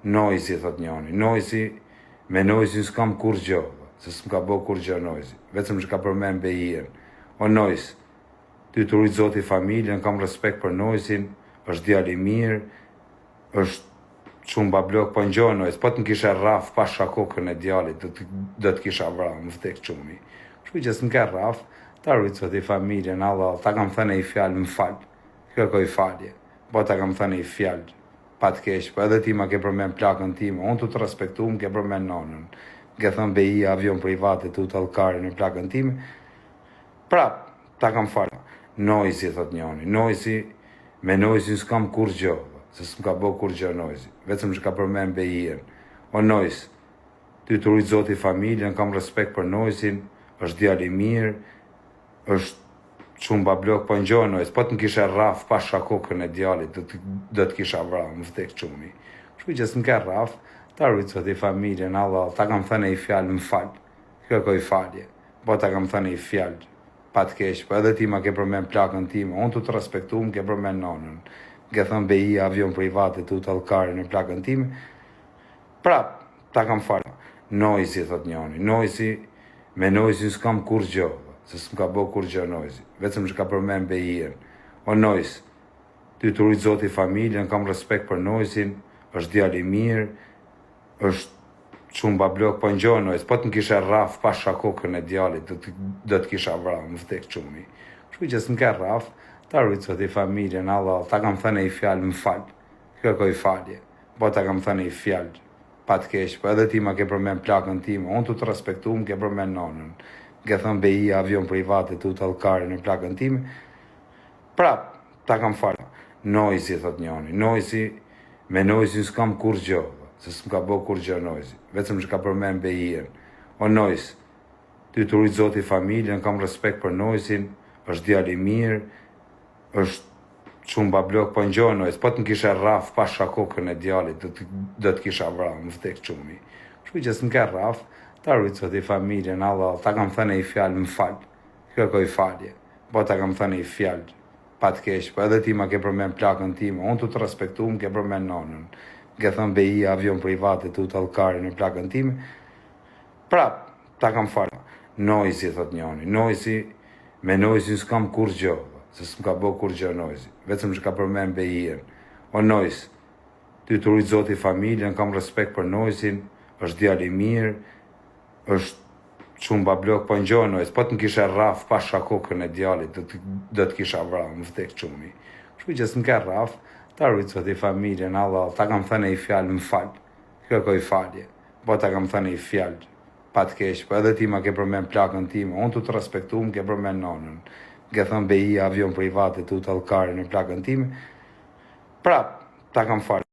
Noizi, thot njoni. Noizi, me Noizin s'kam kur gjë, se s'm ka bo kur gjë Noizi. Vetëm që ka përmen Behien. O Noiz, ty të rujtë zoti familjen, kam respekt për Noizin, është djali mirë, është shumë bablok, po në gjohë Noiz, po të më kishe rraf pa shakokën e djalit, do të kisha vra, më vdek qumi. Kështu që s'm ka rraf, ta rujtë zoti familjen, Allah, ta kam thënë e i fjallë, më falë, kërkoj falje, po ta kam thënë e i fjallë, pa të kesh, po edhe ti ma ke përmen plakën time, unë të respektu, më ke përmen nonën, ke thënë Behia avion private të utalkarin në plakën time, prap, ta kam falë. Noizi, thot njoni, Noizi, me Noizin s'kam kur gjë, se s'm ka bo kur gjë Noizi, vetëm që ka përmen Behien. O Noiz, ty të rujtë zoti familjen, kam respekt për Noizin, është djali mirë, është shumë bablok, po në gjohë Noiz, po të më kishe rraf pa shakokën e djalit, do të kisha vra, më vdek qumi. Kështu që s'm ka rraf, ta rujtë zoti familjen, Allah, ta kam thënë e i fjallë, më falë, kërkoj falje, po ta kam thënë e i fjallë, pa të kesh, po edhe ti ma ke përmen plakën time, unë të respektu, më ke përmen nonën, ke thënë Behia avion private të utalkarin në plakën time, prap, ta kam falë. Noizi, thot njoni, Noizi, me Noizin s'kam kur gjë, se s'm ka bo kur gjë Noizi, vetëm që ka përmen Behien. O Noiz, ty të rujtë zoti familjen, kam respekt për Noizin, është djali mirë, është shumë bablok, po në gjohë Noiz, po të më kishe rraf pa shakokën e djalit, do të kisha vra, më vdek qumi. Kështu që s'm ka rraf, ta rujtë zoti familjen, Allah, ta kam thënë e i fjallë, më falë, kërkoj falje, po ta kam thënë e i fjallë, pa të kesh, po edhe ti ma ke përmen plakën time, unë të respektu, më ke përmen nonën, ke thënë Behia avion private të utalkarin në plakën time, prap, ta kam falë. Noizi, thot njoni, Noizi, me Noizin s'kam kur gjë, se s'm ka bo kur gjë Noizi, vetëm që ka përmen Behien. O Noiz, ty të rujtë zoti familjen, kam respekt për Noizin, është djali mirë, është shumë bablok, po në gjohë Noiz, po të më kishe rraf pa shakokën e djalit, do të kisha vra, më vdek qumi. Kështu që s'm ka rraf, ta rujtë zoti familjen, Allah, ta kam thënë e i fjallë, më falë, kërkoj falje, po ta kam thënë e i fjallë, pa të kesh, po edhe ti ma ke përmen plakën time, unë të respektu, më ke përmen nonën, ke thënë Behia avion private të utalkarin në plakën time, prap, ta kam falë. Noizi, thot njoni, Noizi, me Noizin s'kam kur gjë, se s'm ka bo kur gjë Noizi, vetëm që ka përmen Behien. O Noiz, ty të rujtë zoti familjen, kam respekt për Noizin, është djali mirë, është shumë bablok, po në gjohë Noiz, po të më kishe rraf pa shakokën e djalit, do të kisha vra, më vdek qumi. Kështu që s'm ka rraf, ta rujtë zoti familjen, Allah, ta kam thënë e i fjallë, më falë, kërkoj falje, po ta kam thënë e i fjallë, pa të kesh, po edhe ti ma ke përmen plakën time, unë të respektu, më ke përmen nonën, ke thënë Behia avion private të utalkarin në plakën time, prap, ta kam falë.